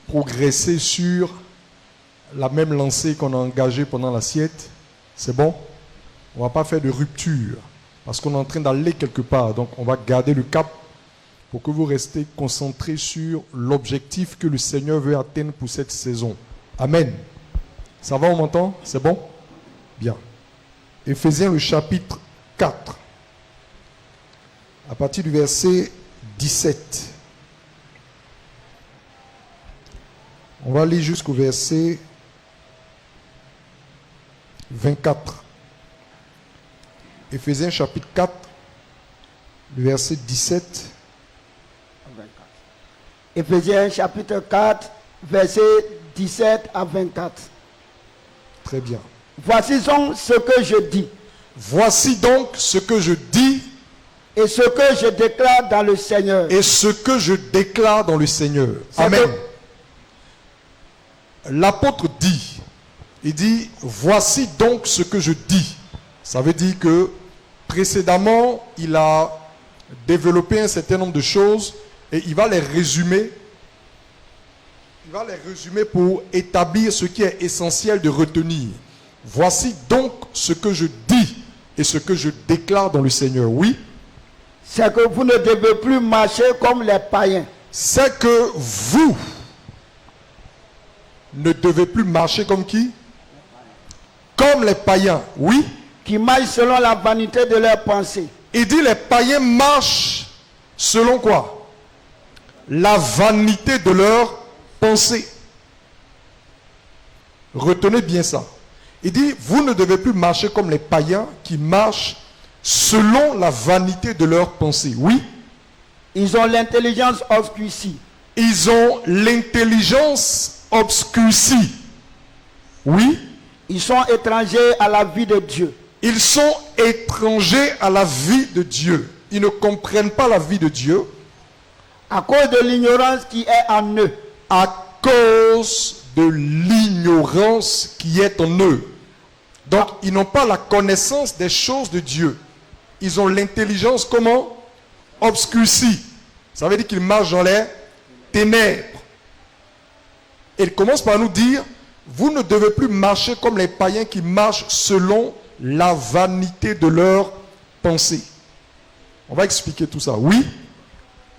progresser sur la même lancée qu'on a engagée pendant l'assiette. C'est bon? On ne va pas faire de rupture parce qu'on est en train d'aller quelque part. Donc on va garder le cap pour que vous restez concentrés sur l'objectif que le Seigneur veut atteindre pour cette saison. Amen. Ça va, on m'entend? C'est bon? Bien. Éphésiens le chapitre 4. À partir du verset 17. On va aller jusqu'au verset 24. Éphésiens chapitre 4, le verset 17. Éphésiens chapitre 4, verset 17 à 24. Très bien. Voici donc ce que je dis. Voici donc ce que je dis. Et ce que je déclare dans le Seigneur. Et ce que je déclare dans le Seigneur. Amen. L'apôtre dit, il dit, voici donc ce que je dis. Ça veut dire que précédemment, il a développé un certain nombre de choses et il va les résumer. Il va les résumer pour établir ce qui est essentiel de retenir. Voici donc ce que je dis et ce que je déclare dans le Seigneur. Oui. C'est que vous ne devez plus marcher comme les païens. C'est que vous ne devez plus marcher comme qui? Comme les païens, oui. Qui marchent selon la vanité de leurs pensées. Il dit les païens marchent selon quoi? La vanité de leurs pensées. Retenez bien ça. Il dit, vous ne devez plus marcher comme les païens qui marchent selon la vanité de leurs pensées. Oui. Ils ont l'intelligence obscurcie. Ils ont l'intelligence obscurcie. Oui. Ils sont étrangers à la vie de Dieu. Ils sont étrangers à la vie de Dieu. Ils ne comprennent pas la vie de Dieu. À cause de l'ignorance qui est en eux. À cause de l'ignorance qui est en eux. Donc, ils n'ont pas la connaissance des choses de Dieu. Ils ont l'intelligence comment? Obscurcie. Ça veut dire qu'ils marchent dans les ténèbres. Et il commence par nous dire, vous ne devez plus marcher comme les païens qui marchent selon la vanité de leurs pensées. On va expliquer tout ça. Oui.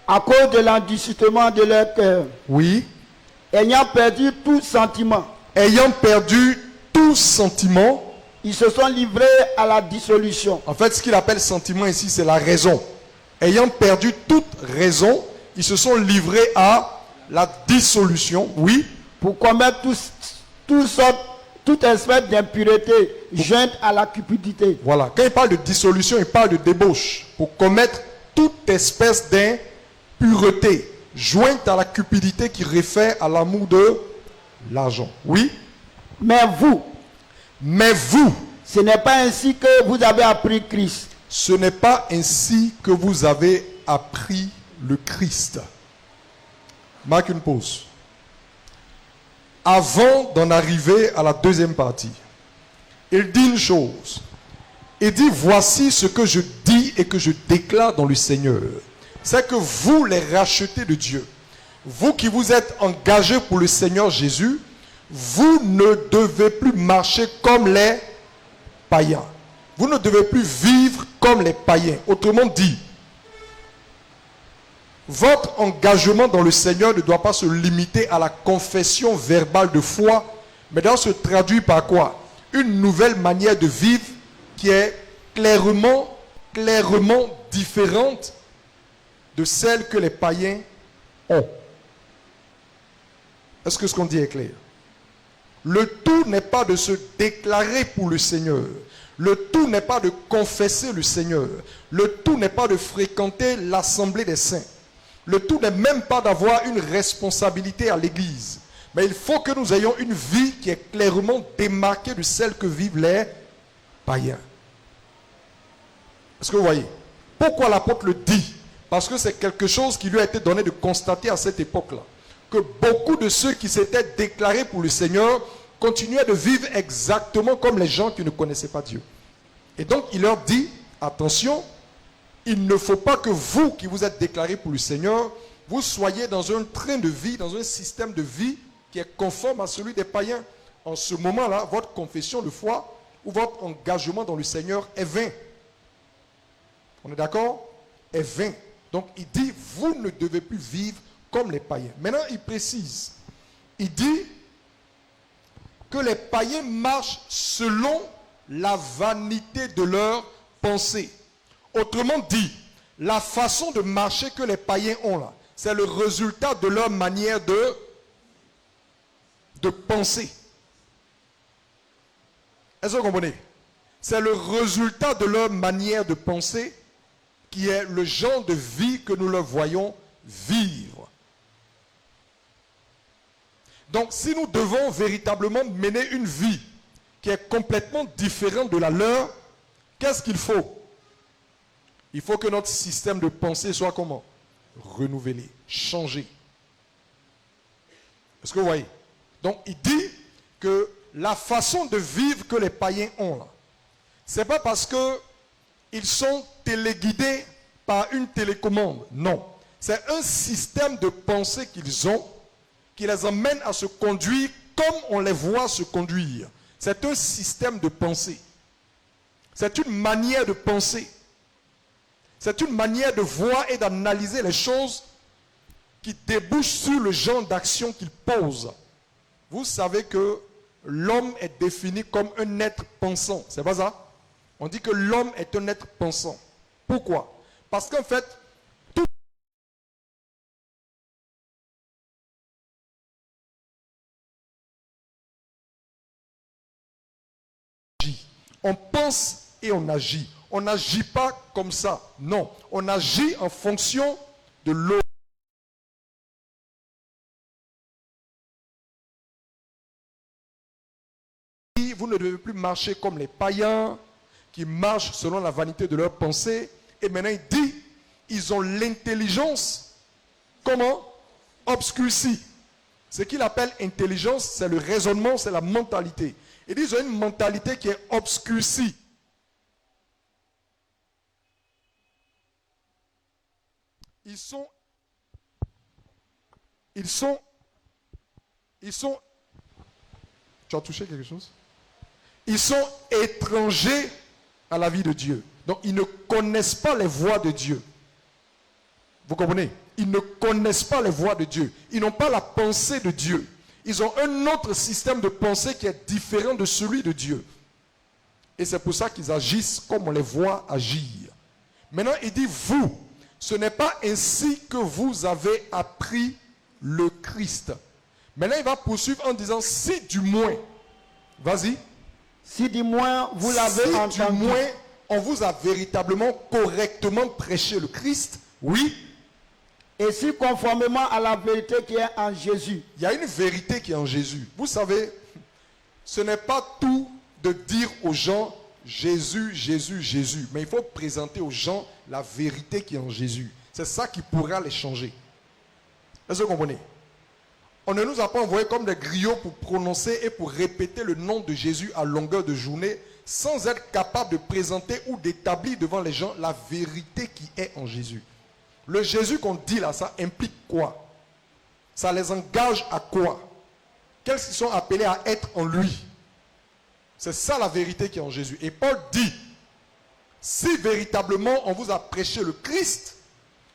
À cause de l'endurcissement de leur cœur. Oui. Ayant perdu tout sentiment. Ayant perdu tout sentiment. Ils se sont livrés à la dissolution. En fait, ce qu'il appelle sentiment ici, c'est la raison. Ayant perdu toute raison, ils se sont livrés à la dissolution. Oui. Pour commettre toute espèce d'impureté jointe à la cupidité. Voilà. Quand il parle de dissolution, il parle de débauche. Pour commettre toute espèce d'impureté jointe à la cupidité qui réfère à l'amour de l'argent. Oui. Mais vous, ce n'est pas ainsi que vous avez appris Christ. Ce n'est pas ainsi que vous avez appris le Christ. Marque une pause. Avant d'en arriver à la deuxième partie, il dit une chose. Il dit, voici ce que je dis et que je déclare dans le Seigneur. C'est que vous, les rachetés de Dieu, vous qui vous êtes engagés pour le Seigneur Jésus, vous ne devez plus marcher comme les païens. Vous ne devez plus vivre comme les païens. Autrement dit, votre engagement dans le Seigneur ne doit pas se limiter à la confession verbale de foi, mais doit se traduire par quoi? Une nouvelle manière de vivre qui est clairement différente de celle que les païens ont. Est-ce que ce qu'on dit est clair? Le tout n'est pas de se déclarer pour le Seigneur. Le tout n'est pas de confesser le Seigneur. Le tout n'est pas de fréquenter l'assemblée des saints. Le tout n'est même pas d'avoir une responsabilité à l'église. Mais il faut que nous ayons une vie qui est clairement démarquée de celle que vivent les païens. Est-ce que vous voyez? Pourquoi l'apôtre le dit? Parce que c'est quelque chose qui lui a été donné de constater à cette époque-là. Que beaucoup de ceux qui s'étaient déclarés pour le Seigneur continuaient de vivre exactement comme les gens qui ne connaissaient pas Dieu. Et donc il leur dit, attention, il ne faut pas que vous qui vous êtes déclarés pour le Seigneur, vous soyez dans un train de vie, dans un système de vie qui est conforme à celui des païens. En ce moment-là, votre confession de foi ou votre engagement dans le Seigneur est vain. On est d'accord? Est vain. Donc il dit, vous ne devez plus vivre comme les païens. Maintenant, il précise. Il dit que les païens marchent selon la vanité de leurs pensées. Autrement dit, la façon de marcher que les païens ont là, c'est le résultat de leur manière de penser. Est-ce que vous comprenez? C'est le résultat de leur manière de penser qui est le genre de vie que nous leur voyons vivre. Donc, si nous devons véritablement mener une vie qui est complètement différente de la leur, qu'est-ce qu'il faut? Il faut que notre système de pensée soit comment? Renouvelé, changé. Est-ce que vous voyez? Donc, il dit que la façon de vivre que les païens ont là, c'est pas parce que ils sont téléguidés par une télécommande. Non. C'est un système de pensée qu'ils ont qui les emmène à se conduire comme on les voit se conduire. C'est un système de pensée. C'est une manière de penser. C'est une manière de voir et d'analyser les choses qui débouchent sur le genre d'action qu'ils posent. Vous savez que l'homme est défini comme un être pensant. C'est pas ça? On dit que l'homme est un être pensant. Pourquoi? Parce qu'en fait, on pense et on agit. On n'agit pas comme ça. Non. On agit en fonction de l'autre. Vous ne devez plus marcher comme les païens qui marchent selon la vanité de leurs pensées. Et maintenant il dit, ils ont l'intelligence, comment? Obscurcie. Ce qu'il appelle intelligence, c'est le raisonnement, c'est la mentalité. Il dit, ils ont une mentalité qui est obscurcie. Ils sont, tu as touché quelque chose? Ils sont étrangers à la vie de Dieu. Donc, ils ne connaissent pas les voies de Dieu. Vous comprenez? Ils ne connaissent pas les voies de Dieu. Ils n'ont pas la pensée de Dieu. Ils ont un autre système de pensée qui est différent de celui de Dieu. Et c'est pour ça qu'ils agissent comme on les voit agir. Maintenant, il dit, vous, ce n'est pas ainsi que vous avez appris le Christ. Maintenant, il va poursuivre en disant, si du moins, vas-y. Si du moins vous l'avez entendu. Si du moins on vous a véritablement, correctement prêché le Christ, oui. Et si conformément à la vérité qui est en Jésus. Il y a une vérité qui est en Jésus. Vous savez, ce n'est pas tout de dire aux gens Jésus, Jésus, Jésus. Mais il faut présenter aux gens la vérité qui est en Jésus. C'est ça qui pourra les changer. Est-ce que vous comprenez? On ne nous a pas envoyés comme des griots pour prononcer et pour répéter le nom de Jésus à longueur de journée sans être capable de présenter ou d'établir devant les gens la vérité qui est en Jésus. Le Jésus qu'on dit là, ça implique quoi? Ça les engage à quoi? Qu'est-ce qu'ils sont appelés à être en lui? C'est ça la vérité qui est en Jésus. Et Paul dit, si véritablement on vous a prêché le Christ,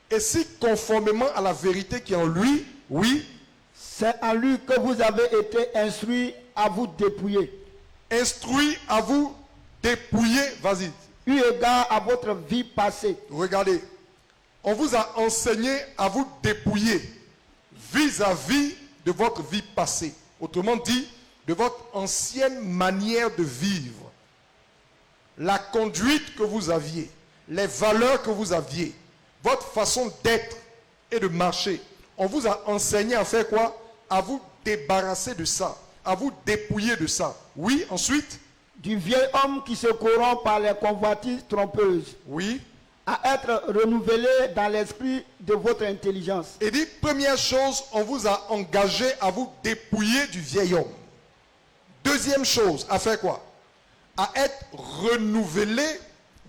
et si conformément à la vérité qui est en lui, oui, c'est en lui que vous avez été instruits à vous dépouiller. Instruit à vous dépouiller, vas-y. Eu égard à votre vie passée. Regardez, on vous a enseigné à vous dépouiller vis-à-vis de votre vie passée. Autrement dit, de votre ancienne manière de vivre. La conduite que vous aviez, les valeurs que vous aviez, votre façon d'être et de marcher. On vous a enseigné à faire quoi? À vous débarrasser de ça, à vous dépouiller de ça. Oui, ensuite? Du vieil homme qui se corrompt par les convoitises trompeuses. Oui. À être renouvelé dans l'esprit de votre intelligence. Et dit, première chose, on vous a engagé à vous dépouiller du vieil homme. Deuxième chose, à faire quoi? À être renouvelé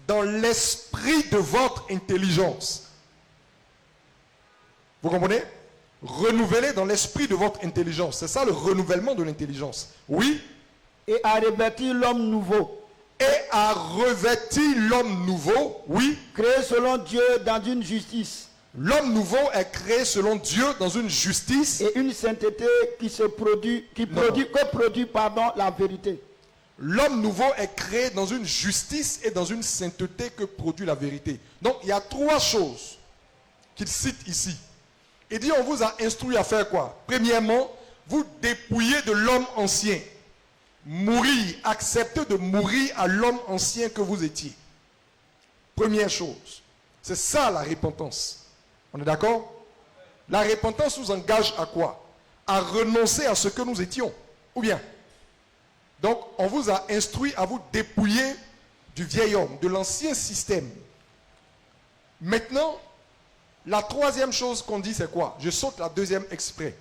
dans l'esprit de votre intelligence. Vous comprenez? Renouveler dans l'esprit de votre intelligence. C'est ça le renouvellement de l'intelligence. Oui. Et à revêtir l'homme nouveau. Et à revêtir l'homme nouveau. Oui. Créé selon Dieu dans une justice. L'homme nouveau est créé selon Dieu dans une justice. Et une sainteté qui produit la vérité. L'homme nouveau est créé dans une justice et dans une sainteté que produit la vérité. Donc il y a trois choses qu'il cite ici. Il dit on vous a instruit à faire quoi? Premièrement, vous dépouillez de l'homme ancien. Mourir, accepter de mourir à l'homme ancien que vous étiez. Première chose. C'est ça la repentance. On est d'accord? La repentance nous engage à quoi? À renoncer à ce que nous étions. Ou bien? Donc, on vous a instruit à vous dépouiller du vieil homme, de l'ancien système. Maintenant, la troisième chose qu'on dit, c'est quoi? Je saute la deuxième exprès.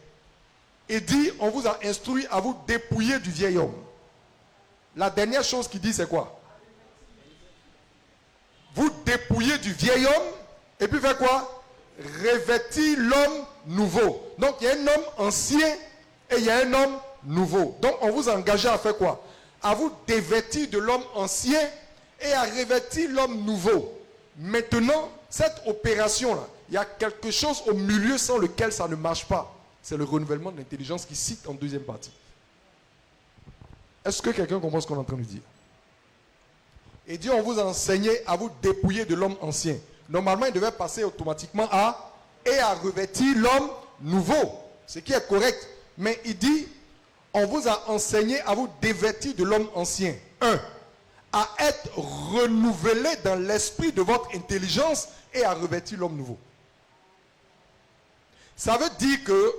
Il dit, on vous a instruit à vous dépouiller du vieil homme. La dernière chose qu'il dit, c'est quoi? Vous dépouillez du vieil homme, et puis faire quoi? Revêtir l'homme nouveau. Donc, il y a un homme ancien, et il y a un homme nouveau. Donc, on vous a engagé à faire quoi? À vous dévêtir de l'homme ancien et à revêtir l'homme nouveau. Maintenant, cette opération-là, il y a quelque chose au milieu sans lequel ça ne marche pas. C'est le renouvellement de l'intelligence qui cite en deuxième partie. Est-ce que quelqu'un comprend ce qu'on est en train de dire? Et Dieu, on vous a enseigné à vous dépouiller de l'homme ancien. Normalement, il devait passer automatiquement à et à revêtir l'homme nouveau. Ce qui est correct. Mais il dit, on vous a enseigné à vous dévêtir de l'homme ancien. 1. À être renouvelé dans l'esprit de votre intelligence et à revêtir l'homme nouveau. Ça veut dire que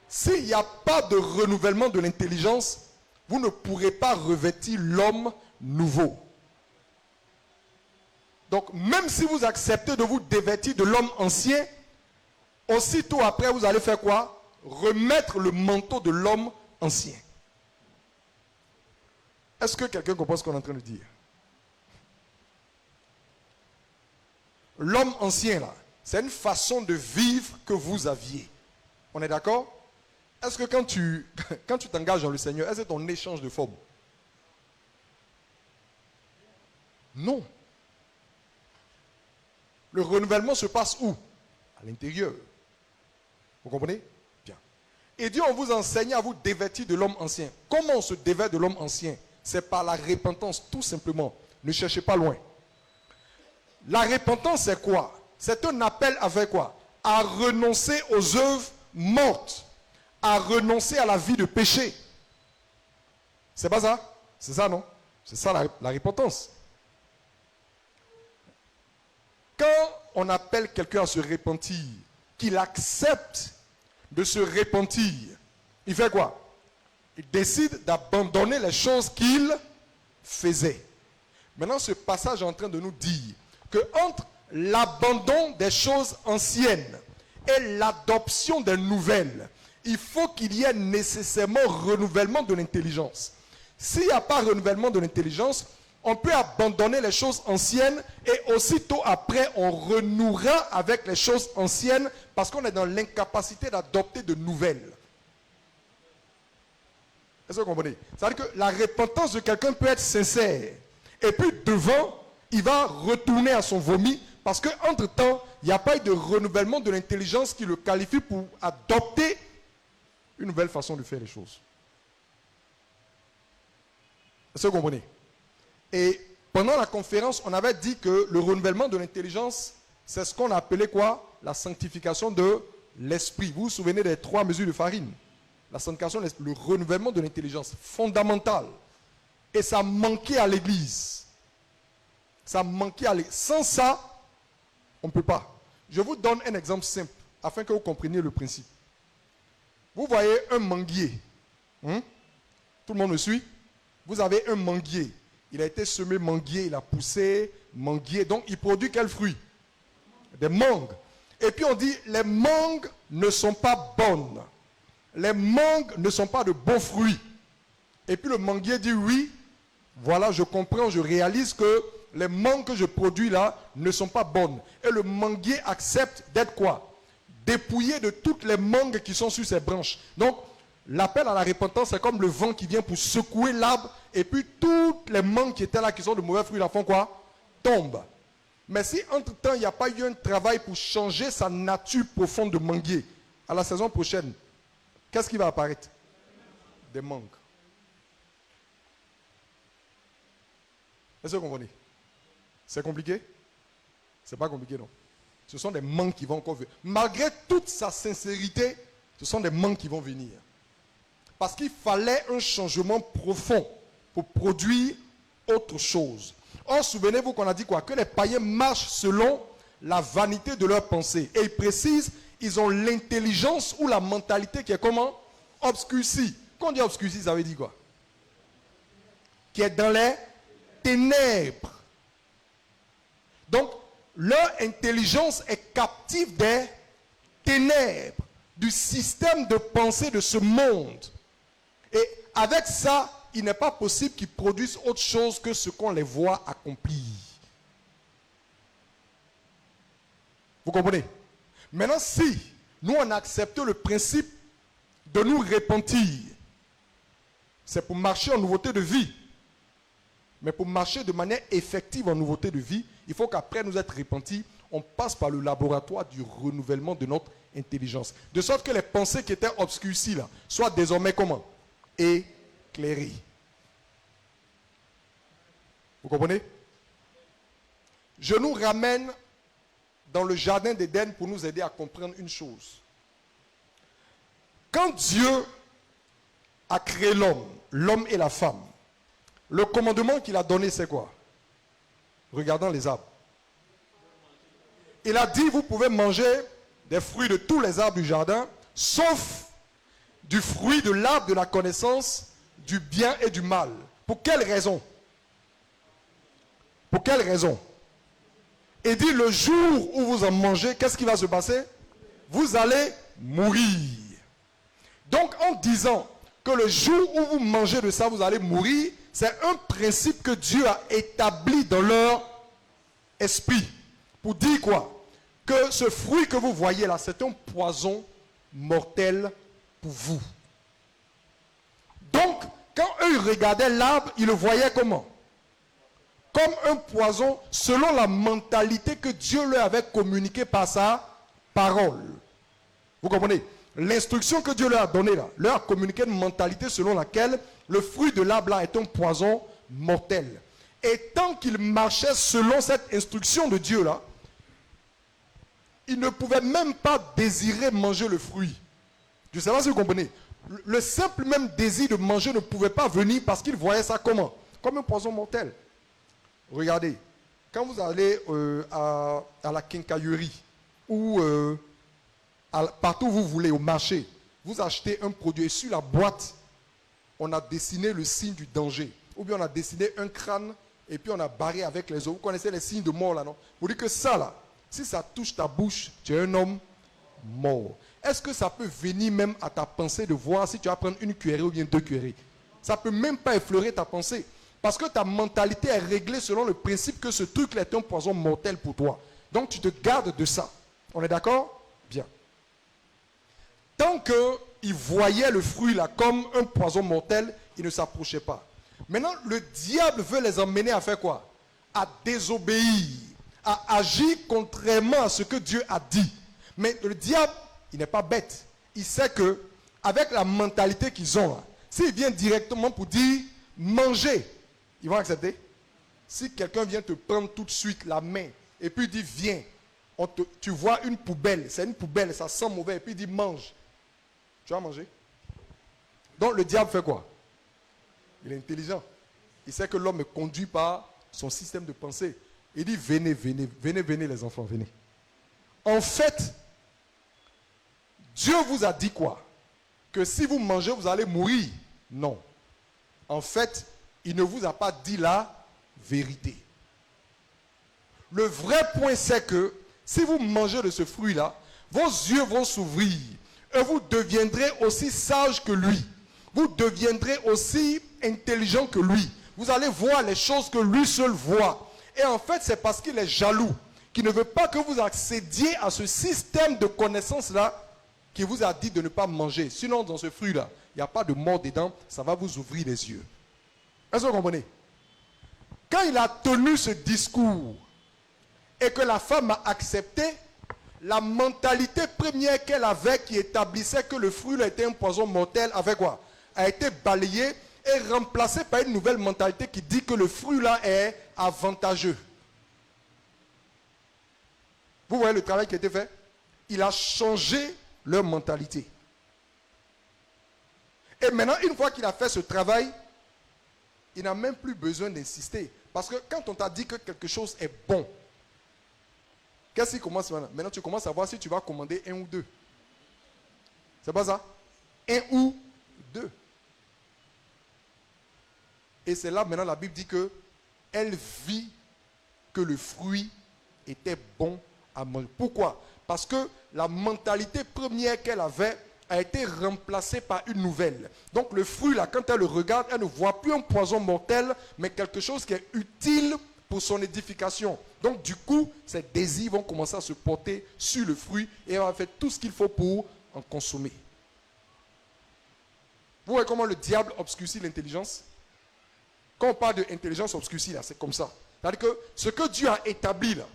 s'il n'y a pas de renouvellement de l'intelligence, vous ne pourrez pas revêtir l'homme nouveau. Donc, même si vous acceptez de vous dévêtir de l'homme ancien, aussitôt après, vous allez faire quoi? Remettre le manteau de l'homme ancien. Est-ce que quelqu'un comprend ce qu'on est en train de dire? L'homme ancien, là, c'est une façon de vivre que vous aviez. On est d'accord? Est-ce que quand tu t'engages dans le Seigneur, est-ce que c'est ton échange de forme? Non. Le renouvellement se passe où? À l'intérieur. Vous comprenez? Bien. Et Dieu, on vous enseigne à vous dévêtir de l'homme ancien. Comment on se dévêt de l'homme ancien? C'est par la repentance, tout simplement. Ne cherchez pas loin. La repentance, c'est quoi? C'est un appel à faire quoi? À renoncer aux œuvres mortes. À renoncer à la vie de péché. C'est pas ça? C'est ça, non? C'est ça la repentance. Quand on appelle quelqu'un à se repentir, qu'il accepte de se repentir, il fait quoi? Il décide d'abandonner les choses qu'il faisait. Maintenant, ce passage est en train de nous dire que entre l'abandon des choses anciennes et l'adoption des nouvelles, il faut qu'il y ait nécessairement renouvellement de l'intelligence. S'il n'y a pas renouvellement de l'intelligence, on peut abandonner les choses anciennes et aussitôt après, on renouera avec les choses anciennes parce qu'on est dans l'incapacité d'adopter de nouvelles. Est-ce que vous comprenez? C'est-à-dire que la repentance de quelqu'un peut être sincère. Et puis devant, il va retourner à son vomi parce qu'entre-temps, il n'y a pas eu de renouvellement de l'intelligence qui le qualifie pour adopter une nouvelle façon de faire les choses. Est-ce que vous comprenez? Et pendant la conférence, on avait dit que le renouvellement de l'intelligence, c'est ce qu'on appelait quoi? La sanctification de l'esprit. Vous vous souvenez des 3 mesures de farine? La sanctification, le renouvellement de l'intelligence, fondamental. Et ça manquait à l'église. Ça manquait à l'église. Sans ça, on ne peut pas. Je vous donne un exemple simple, afin que vous compreniez le principe. Vous voyez un manguier. Tout le monde me suit? Vous avez un manguier. Il a été semé manguier, il a poussé manguier. Donc, il produit quel fruit? Des mangues. Et puis, on dit, les mangues ne sont pas bonnes. Les mangues ne sont pas de bons fruits. Et puis, le manguier dit, oui, voilà, je comprends, je réalise que les mangues que je produis là ne sont pas bonnes. Et le manguier accepte d'être quoi? dépouiller de toutes les mangues qui sont sur ses branches. Donc, l'appel à la repentance, c'est comme le vent qui vient pour secouer l'arbre, et puis toutes les mangues qui étaient là, qui sont de mauvais fruits, la font quoi? Tombent. Mais si entre-temps, il n'y a pas eu un travail pour changer sa nature profonde de manguier, à la saison prochaine, qu'est-ce qui va apparaître? Des mangues. Est-ce que vous comprenez? C'est compliqué? C'est pas compliqué, non. Ce sont des mangues qui vont encore venir. Malgré toute sa sincérité, ce sont des mangues qui vont venir. Parce qu'il fallait un changement profond pour produire autre chose. Or, souvenez-vous qu'on a dit quoi? Que les païens marchent selon la vanité de leurs pensées. Et il précise, ils ont l'intelligence ou la mentalité qui est comment? Obscurcie. Quand on dit obscurcie, ça veut dire quoi? Qui est dans les ténèbres. Donc, leur intelligence est captive des ténèbres, du système de pensée de ce monde. Et avec ça, il n'est pas possible qu'ils produisent autre chose que ce qu'on les voit accomplir. Vous comprenez? Maintenant, si nous on accepte le principe de nous repentir, c'est pour marcher en nouveauté de vie. Mais pour marcher de manière effective en nouveauté de vie, il faut qu'après nous être repentis, on passe par le laboratoire du renouvellement de notre intelligence. De sorte que les pensées qui étaient obscurcies là, soient désormais comment? Éclairées. Vous comprenez? Je nous ramène dans le jardin d'Éden pour nous aider à comprendre une chose. Quand Dieu a créé l'homme, l'homme et la femme, le commandement qu'il a donné, c'est quoi? Regardons les arbres. Il a dit, vous pouvez manger des fruits de tous les arbres du jardin, sauf du fruit de l'arbre de la connaissance du bien et du mal. Pour quelle raison? Pour quelle raison? Il dit, le jour où vous en mangez, qu'est-ce qui va se passer? Vous allez mourir. Donc, en disant que le jour où vous mangez de ça, vous allez mourir, c'est un principe que Dieu a établi dans leur esprit. Pour dire quoi? Que ce fruit que vous voyez là, c'est un poison mortel pour vous. Donc, quand eux ils regardaient l'arbre, ils le voyaient comment? Comme un poison selon la mentalité que Dieu leur avait communiquée par sa parole. Vous comprenez? L'instruction que Dieu leur a donnée là, leur a communiqué une mentalité selon laquelle le fruit de l'arbre là est un poison mortel. Et tant qu'ils marchaient selon cette instruction de Dieu là, ils ne pouvaient même pas désirer manger le fruit. Je ne sais pas si vous comprenez. Le simple même désir de manger ne pouvait pas venir parce qu'ils voyaient ça comment? Comme un poison mortel. Regardez, quand vous allez à la quincaillerie ou partout où vous voulez, au marché, vous achetez un produit et sur la boîte, on a dessiné le signe du danger. Ou bien on a dessiné un crâne et puis on a barré avec les os. Vous connaissez les signes de mort là, non? Vous dites que ça là, si ça touche ta bouche, tu es un homme mort. Est-ce que ça peut venir même à ta pensée de voir si tu vas prendre une cuillerée ou bien 2 cuillerées? Ça ne peut même pas effleurer ta pensée. Parce que ta mentalité est réglée selon le principe que ce truc-là est un poison mortel pour toi. Donc tu te gardes de ça. On est d'accord? Bien. Tant qu'ils voyaient le fruit là comme un poison mortel, ils ne s'approchaient pas. Maintenant, le diable veut les emmener à faire quoi? À désobéir, à agir contrairement à ce que Dieu a dit. Mais le diable, il n'est pas bête. Il sait que, avec la mentalité qu'ils ont là, s'il vient directement pour dire manger, ils vont accepter. Si quelqu'un vient te prendre tout de suite la main et puis dit viens, tu vois une poubelle, c'est une poubelle, ça sent mauvais, et puis il dit mange, tu vas manger. Donc le diable fait quoi? Il est intelligent. Il sait que l'homme est conduit par son système de pensée. Il dit venez, venez, venez, venez les enfants, venez. En fait, Dieu vous a dit quoi? Que si vous mangez, vous allez mourir. Non. En fait, il ne vous a pas dit la vérité. Le vrai point, c'est que si vous mangez de ce fruit-là, vos yeux vont s'ouvrir et vous deviendrez aussi sage que lui. Vous deviendrez aussi intelligent que lui. Vous allez voir les choses que lui seul voit. Et en fait, c'est parce qu'il est jaloux qui ne veut pas que vous accédiez à ce système de connaissance-là qui vous a dit de ne pas manger. Sinon, dans ce fruit-là, il n'y a pas de mort dedans, ça va vous ouvrir les yeux. Est-ce que vous comprenez? Quand il a tenu ce discours et que la femme a accepté, la mentalité première qu'elle avait qui établissait que le fruit était un poison mortel, avec quoi? A été balayée et remplacée par une nouvelle mentalité qui dit que le fruit là est avantageux. Vous voyez le travail qui a été fait? Il a changé leur mentalité. Et maintenant, une fois qu'il a fait ce travail, il n'a même plus besoin d'insister. Parce que quand on t'a dit que quelque chose est bon, qu'est-ce qui commence maintenant? Maintenant, tu commences à voir si tu vas commander un ou deux. C'est pas ça? Un ou deux. Et c'est là maintenant la Bible dit que elle vit que le fruit était bon à manger. Pourquoi? Parce que la mentalité première qu'elle avait a été remplacée par une nouvelle. Donc le fruit là, quand elle le regarde, elle ne voit plus un poison mortel, mais quelque chose qui est utile pour son édification. Donc du coup, ses désirs vont commencer à se porter sur le fruit et elle va faire tout ce qu'il faut pour en consommer. Vous voyez comment le diable obscurcit l'intelligence? Quand on parle d'intelligence obscurcie, là, c'est comme ça. C'est-à-dire que ce que Dieu a établi, là,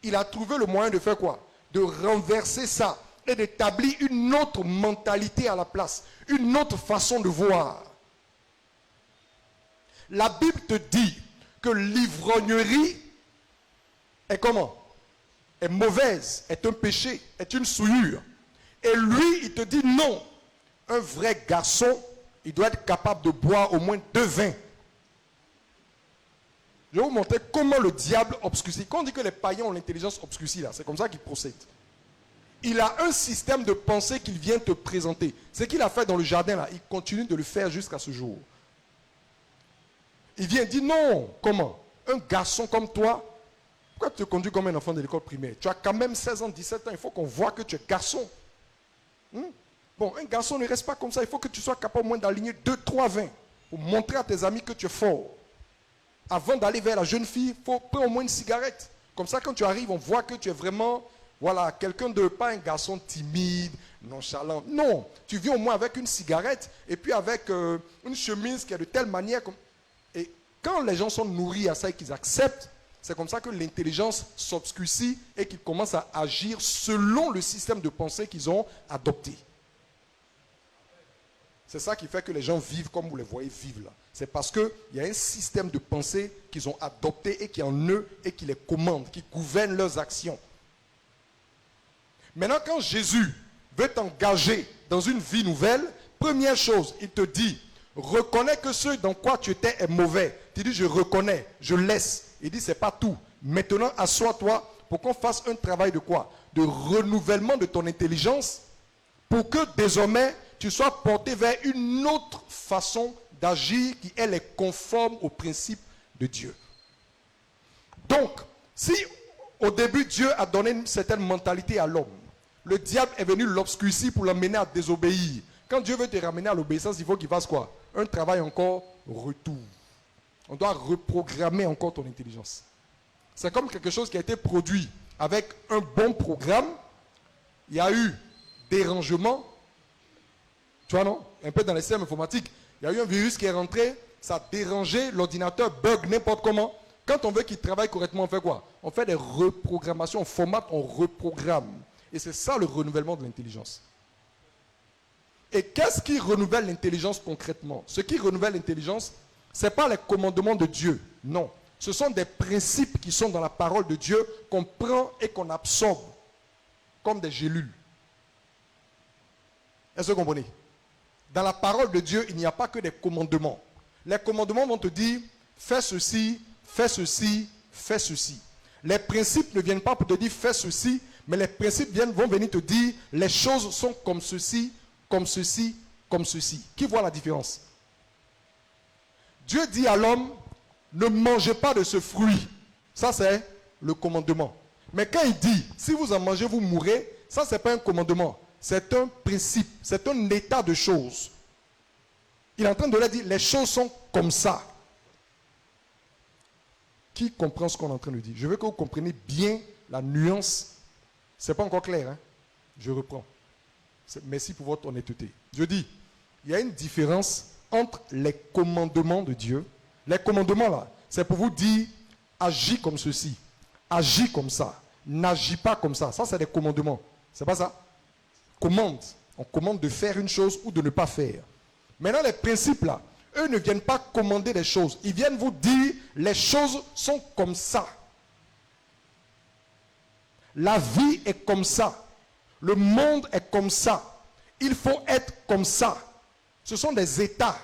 il a trouvé le moyen de faire quoi? De renverser ça et d'établir une autre mentalité à la place, une autre façon de voir. La Bible te dit que l'ivrognerie est comment? Est mauvaise, est un péché, est une souillure. Et lui, il te dit non. Un vrai garçon, il doit être capable de boire au moins 2 vins. Je vais vous montrer comment le diable obscurcit. Quand on dit que les païens ont l'intelligence obscurcie, là, c'est comme ça qu'il procède. Il a un système de pensée qu'il vient te présenter. Ce qu'il a fait dans le jardin, là, il continue de le faire jusqu'à ce jour. Il vient dire non. Comment? Un garçon comme toi, pourquoi tu te conduis comme un enfant de l'école primaire? Tu as quand même 16 ans, 17 ans, il faut qu'on voit que tu es garçon. Bon, un garçon ne reste pas comme ça, il faut que tu sois capable au moins d'aligner 2-3 vins pour montrer à tes amis que tu es fort. Avant d'aller vers la jeune fille, il faut prendre au moins une cigarette. Comme ça, quand tu arrives, on voit que tu es vraiment, voilà, quelqu'un de, pas un garçon timide, nonchalant. Non, tu viens au moins avec une cigarette et puis avec une chemise qui est de telle manière. Et quand les gens sont nourris à ça et qu'ils acceptent, c'est comme ça que l'intelligence s'obscurcit et qu'ils commencent à agir selon le système de pensée qu'ils ont adopté. C'est ça qui fait que les gens vivent comme vous les voyez vivre là. C'est parce qu'il y a un système de pensée qu'ils ont adopté et qui est en eux et qui les commande, qui gouverne leurs actions. Maintenant, quand Jésus veut t'engager dans une vie nouvelle, première chose, il te dit, reconnais que ce dans quoi tu étais est mauvais. Tu dis, je reconnais, je laisse. Il dit, c'est pas tout. Maintenant, assois-toi pour qu'on fasse un travail de quoi? De renouvellement de ton intelligence pour que désormais, tu sois porté vers une autre façon d'agir qui, elle, est conforme aux principes de Dieu. Donc, si au début Dieu a donné une certaine mentalité à l'homme, le diable est venu l'obscurcir pour l'amener à désobéir. Quand Dieu veut te ramener à l'obéissance, il faut qu'il fasse quoi? Un travail encore retour. On doit reprogrammer encore ton intelligence. C'est comme quelque chose qui a été produit avec un bon programme. Il y a eu dérangement. Tu vois, non? Un peu dans les systèmes informatiques. Il y a eu un virus qui est rentré, ça a dérangé, l'ordinateur bug n'importe comment. Quand on veut qu'il travaille correctement, on fait quoi? On fait des reprogrammations, on formate, on reprogramme. Et c'est ça le renouvellement de l'intelligence. Et qu'est-ce qui renouvelle l'intelligence concrètement? Ce qui renouvelle l'intelligence, ce n'est pas les commandements de Dieu. Non. Ce sont des principes qui sont dans la parole de Dieu qu'on prend et qu'on absorbe comme des gélules. Est-ce que vous comprenez? Dans la parole de Dieu, il n'y a pas que des commandements. Les commandements vont te dire, fais ceci, fais ceci, fais ceci. Les principes ne viennent pas pour te dire, fais ceci, mais les principes vont venir te dire, les choses sont comme ceci, comme ceci, comme ceci. Qui voit la différence? Dieu dit à l'homme, ne mangez pas de ce fruit. Ça, c'est le commandement. Mais quand il dit, si vous en mangez, vous mourrez, ça, ce n'est pas un commandement. C'est un principe, c'est un état de choses. Il est en train de leur dire, les choses sont comme ça. Qui comprend ce qu'on est en train de dire? Je veux que vous compreniez bien la nuance, c'est pas encore clair. Hein? Je reprends. Merci pour votre honnêteté. Je dis, il y a une différence entre les commandements de Dieu. Les commandements là, c'est pour vous dire, agis comme ceci, agis comme ça, n'agis pas comme ça. Ça, c'est des commandements. C'est pas ça? Commande. On commande de faire une chose ou de ne pas faire. Maintenant, les principes là, eux ne viennent pas commander des choses. Ils viennent vous dire, les choses sont comme ça. La vie est comme ça. Le monde est comme ça. Il faut être comme ça. Ce sont des états.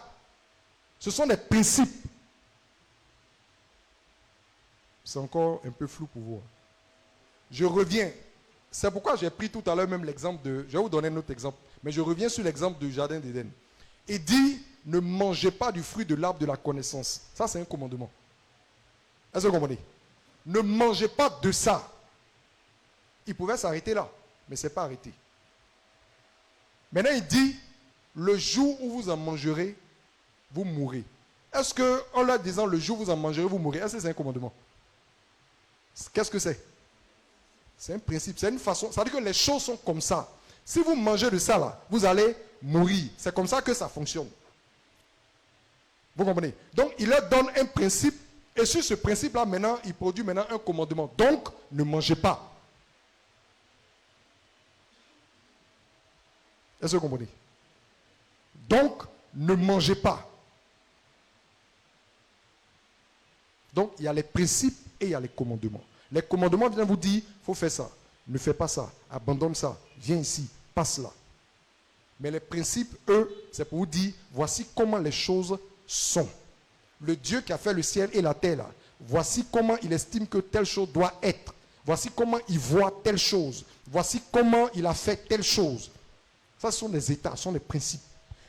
Ce sont des principes. C'est encore un peu flou pour vous. Je reviens. C'est pourquoi j'ai pris tout à l'heure même l'exemple de... Je vais vous donner un autre exemple. Mais je reviens sur l'exemple du jardin d'Éden. Il dit, ne mangez pas du fruit de l'arbre de la connaissance. Ça, c'est un commandement. Est-ce que vous comprenez? Ne mangez pas de ça. Il pouvait s'arrêter là, mais ce n'est pas arrêté. Maintenant, il dit, le jour où vous en mangerez, vous mourrez. Est-ce qu'en leur disant, le jour où vous en mangerez, vous mourrez, est-ce que c'est un commandement? Qu'est-ce que c'est? C'est un principe, c'est une façon. Ça veut dire que les choses sont comme ça. Si vous mangez de ça, là, vous allez mourir. C'est comme ça que ça fonctionne. Vous comprenez? Donc, il leur donne un principe, et sur ce principe-là, maintenant, il produit maintenant un commandement. Donc, ne mangez pas. Est-ce que vous comprenez? Donc, ne mangez pas. Donc, il y a les principes et il y a les commandements. Les commandements viennent vous dire, il faut faire ça. Ne fais pas ça. Abandonne ça. Viens ici. Passe là. Mais les principes, eux, c'est pour vous dire, voici comment les choses sont. Le Dieu qui a fait le ciel et la terre, là, voici comment il estime que telle chose doit être. Voici comment il voit telle chose. Voici comment il a fait telle chose. Ça, ce sont des états, ce sont des principes.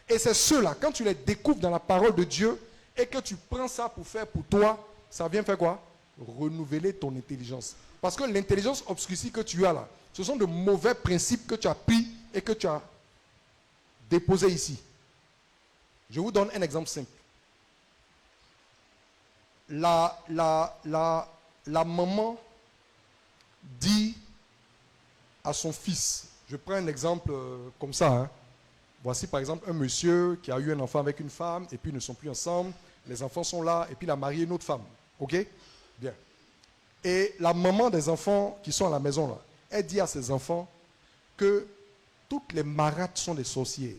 Et c'est ceux-là, quand tu les découvres dans la parole de Dieu et que tu prends ça pour faire pour toi, ça vient faire quoi? Renouveler ton intelligence. Parce que l'intelligence obscurcie que tu as là, ce sont de mauvais principes que tu as pris et que tu as déposés ici. Je vous donne un exemple simple. La maman dit à son fils, je prends un exemple comme ça, hein. Voici par exemple un monsieur qui a eu un enfant avec une femme et puis ils ne sont plus ensemble, les enfants sont là et puis il a marié une autre femme. Ok? Bien. Et la maman des enfants qui sont à la maison là, elle dit à ses enfants que toutes les marates sont des sorcières.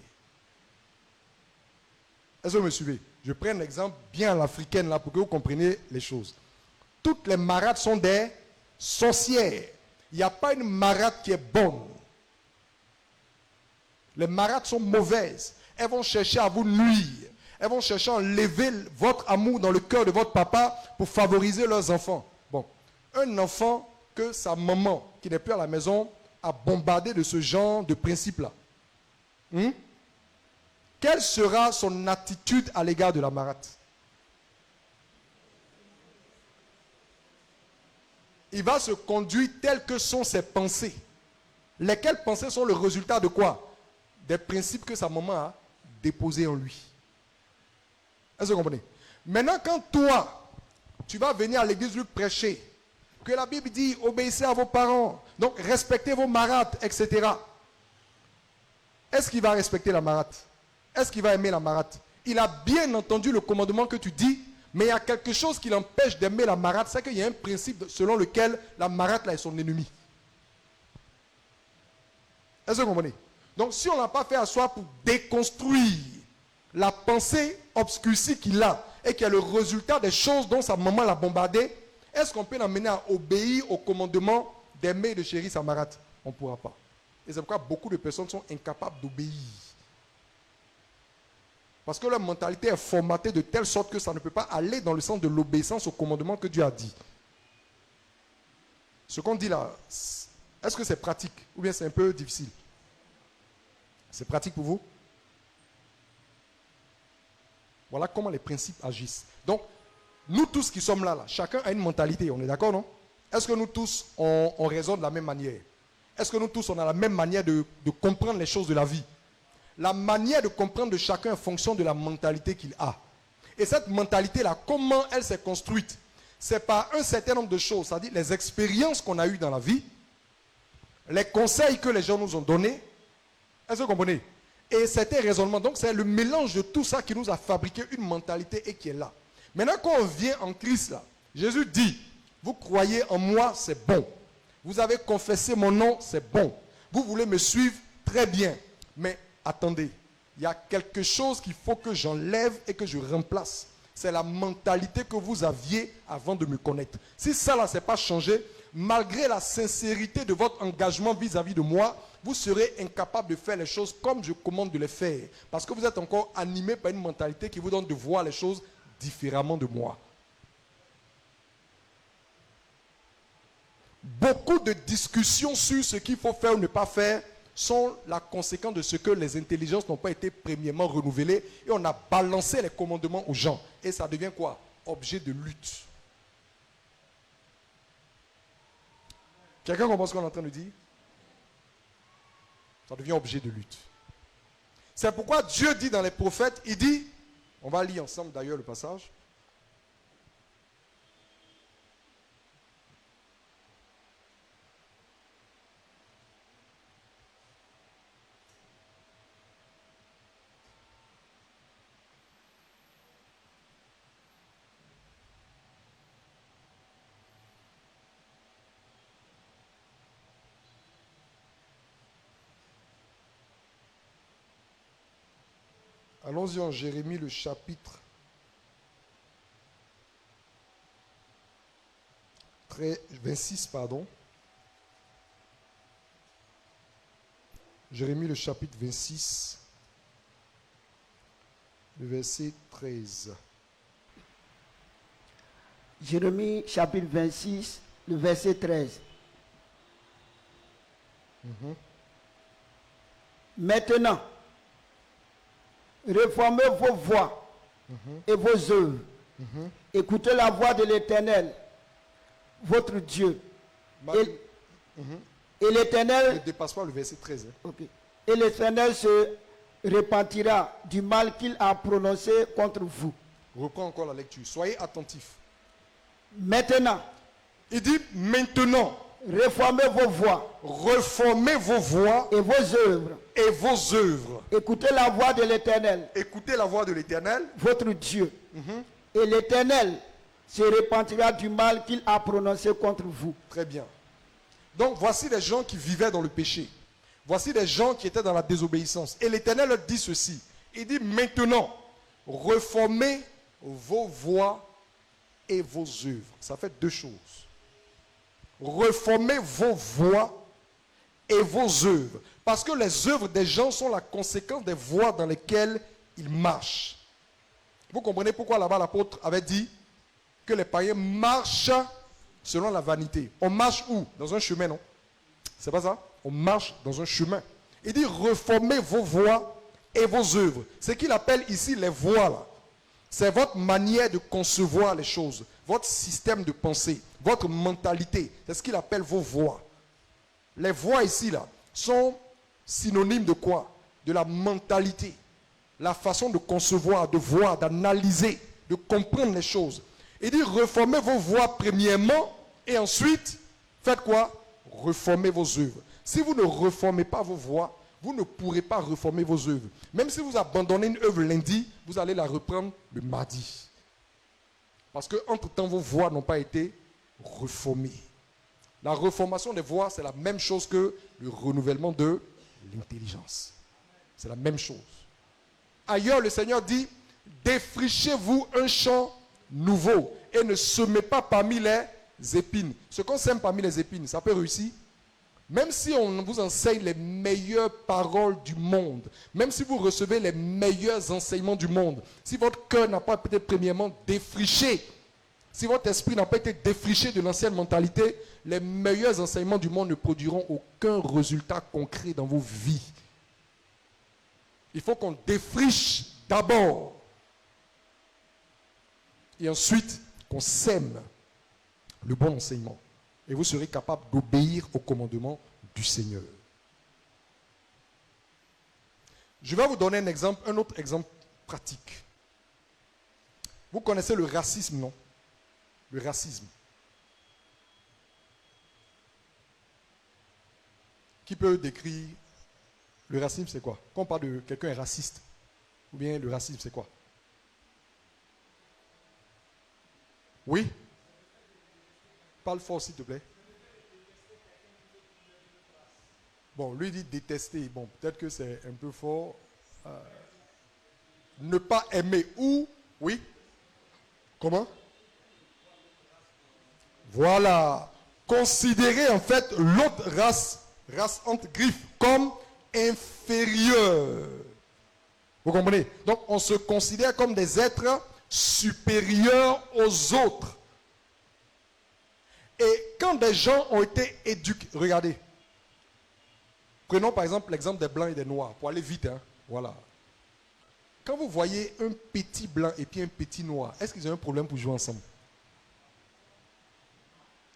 Est-ce que vous me suivez? Je prends un exemple bien à l'africaine là pour que vous compreniez les choses. Toutes les marates sont des sorcières. Il n'y a pas une marate qui est bonne. Les marates sont mauvaises. Elles vont chercher à vous nuire. Elles vont chercher à enlever votre amour dans le cœur de votre papa pour favoriser leurs enfants. Bon, un enfant que sa maman, qui n'est plus à la maison, a bombardé de ce genre de principe-là. Quelle sera son attitude à l'égard de la marate? Il va se conduire tel que sont ses pensées. Lesquelles pensées sont le résultat de quoi? Des principes que sa maman a déposés en lui. Est-ce que vous comprenez? Maintenant, quand toi, tu vas venir à l'église lui prêcher, que la Bible dit, obéissez à vos parents, donc respectez vos marates, etc. Est-ce qu'il va respecter la marate? Est-ce qu'il va aimer la marate? Il a bien entendu le commandement que tu dis, mais il y a quelque chose qui l'empêche d'aimer la marate, c'est qu'il y a un principe selon lequel la marate là est son ennemi. Est-ce que vous comprenez? Donc si on n'a pas fait à soi pour déconstruire la pensée obscurcie qu'il a et qui est le résultat des choses dont sa maman l'a bombardé, est-ce qu'on peut l'amener à obéir au commandement d'aimer et de chérir sa marate? On ne pourra pas. Et c'est pourquoi beaucoup de personnes sont incapables d'obéir. Parce que leur mentalité est formatée de telle sorte que ça ne peut pas aller dans le sens de l'obéissance au commandement que Dieu a dit. Ce qu'on dit là, est-ce que c'est pratique ou bien c'est un peu difficile? C'est pratique pour vous? Voilà comment les principes agissent. Donc, nous tous qui sommes là, chacun a une mentalité, on est d'accord, non? Est-ce que nous tous, on raisonne de la même manière? Est-ce que nous tous, on a la même manière de comprendre les choses de la vie? La manière de comprendre de chacun en fonction de la mentalité qu'il a. Et cette mentalité-là, comment elle s'est construite? c'est par un certain nombre de choses, c'est-à-dire les expériences qu'on a eues dans la vie, les conseils que les gens nous ont donnés. Est-ce que vous comprenez? Et c'était raisonnement. Donc c'est le mélange de tout ça qui nous a fabriqué une mentalité et qui est là. Maintenant, quand on vient en Christ, là, Jésus dit, vous croyez en moi, c'est bon. Vous avez confessé mon nom, c'est bon. Vous voulez me suivre, très bien. Mais attendez, il y a quelque chose qu'il faut que j'enlève et que je remplace. C'est la mentalité que vous aviez avant de me connaître. Si ça là, c'est pas changé, malgré la sincérité de votre engagement vis-à-vis de moi, vous serez incapable de faire les choses comme je commande de les faire. Parce que vous êtes encore animé par une mentalité qui vous donne de voir les choses différemment de moi. Beaucoup de discussions sur ce qu'il faut faire ou ne pas faire sont la conséquence de ce que les intelligences n'ont pas été premièrement renouvelées et on a balancé les commandements aux gens. Et ça devient quoi? Objet de lutte. Quelqu'un comprend ce qu'on est en train de dire? Ça devient objet de lutte. C'est pourquoi Dieu dit dans les prophètes, il dit, on va lire ensemble d'ailleurs le passage. Allons-y en Jérémie, le chapitre 26, pardon. Jérémie, le chapitre 26, le verset 13. Jérémie, chapitre 26, le verset 13. Maintenant, réformez vos voies et vos œuvres. Écoutez la voix de l'Éternel, votre Dieu. Et l'Éternel... Ne dépasse pas le verset 13. Okay. Et l'Éternel se repentira du mal qu'il a prononcé contre vous. Reprends encore la lecture. Soyez attentifs. Maintenant. Il dit maintenant. Réformez vos voies. Reformez vos voies. Et vos œuvres. Et vos œuvres. Écoutez la voix de l'Éternel. Écoutez la voix de l'Éternel. Votre Dieu. Et l'Éternel se repentira du mal qu'il a prononcé contre vous. Très bien. Donc voici des gens qui vivaient dans le péché. Voici des gens qui étaient dans la désobéissance. Et l'Éternel leur dit ceci. Il dit maintenant, reformez vos voies et vos œuvres. Ça fait deux choses. Reformez vos voies et vos œuvres. Parce que les œuvres des gens sont la conséquence des voies dans lesquelles ils marchent. Vous comprenez pourquoi là-bas l'apôtre avait dit que les païens marchent selon la vanité. On marche où? Dans un chemin, non? C'est pas ça? On marche dans un chemin. Il dit reformez vos voies et vos œuvres. Ce qu'il appelle ici les voies là, c'est votre manière de concevoir les choses, votre système de pensée, votre mentalité. C'est ce qu'il appelle vos voies. Les voies ici là sont synonymes de quoi? De la mentalité, la façon de concevoir, de voir, d'analyser, de comprendre les choses. Il dit reformez vos voies premièrement et ensuite faites quoi? Reformez vos œuvres. Si vous ne reformez pas vos voies, vous ne pourrez pas reformer vos œuvres. Même si vous abandonnez une œuvre lundi, vous allez la reprendre le mardi. Parce que entre-temps, vos voies n'ont pas été reformées. La reformation des voies, c'est la même chose que le renouvellement de l'intelligence. C'est la même chose. Ailleurs, le Seigneur dit, défrichez-vous un champ nouveau et ne semez pas parmi les épines. Ce qu'on sème parmi les épines, ça peut réussir. Même si on vous enseigne les meilleures paroles du monde, même si vous recevez les meilleurs enseignements du monde, si votre cœur n'a pas été premièrement défriché, si votre esprit n'a pas été défriché de l'ancienne mentalité, les meilleurs enseignements du monde ne produiront aucun résultat concret dans vos vies. Il faut qu'on défriche d'abord et ensuite qu'on sème le bon enseignement. Et vous serez capable d'obéir au commandement du Seigneur. Je vais vous donner un autre exemple pratique. Vous connaissez le racisme, non? le racisme. Qui peut décrire le racisme, c'est quoi? Quand on parle de quelqu'un est raciste, ou bien le racisme, c'est quoi? Oui? Parle fort, s'il te plaît. Bon, lui dit détester. Bon, peut-être que c'est un peu fort. Ne pas aimer ou, oui? Comment? Voilà. Considérer en fait l'autre race entre griffes, comme inférieure. Vous comprenez? Donc on se considère comme des êtres supérieurs aux autres. Et quand des gens ont été éduqués, regardez. Prenons par exemple l'exemple des blancs et des noirs, pour aller vite, hein. Voilà. Quand vous voyez un petit blanc et puis un petit noir, est-ce qu'ils ont un problème pour jouer ensemble?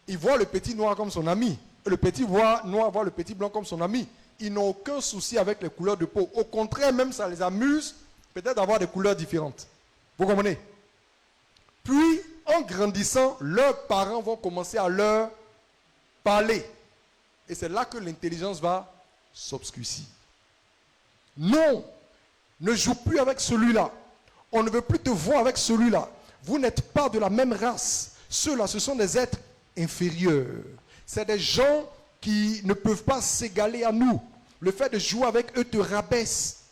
Ils voient le petit noir comme son ami. Le petit noir voit le petit blanc comme son ami. Ils n'ont aucun souci avec les couleurs de peau. Au contraire, même ça les amuse peut-être d'avoir des couleurs différentes. Vous comprenez? Puis, en grandissant, leurs parents vont commencer à leur parler. Et c'est là que l'intelligence va s'obscurcir. Non, ne joue plus avec celui-là. On ne veut plus te voir avec celui-là. Vous n'êtes pas de la même race. Ceux-là, ce sont des êtres inférieurs. C'est des gens qui ne peuvent pas s'égaler à nous. Le fait de jouer avec eux te rabaisse.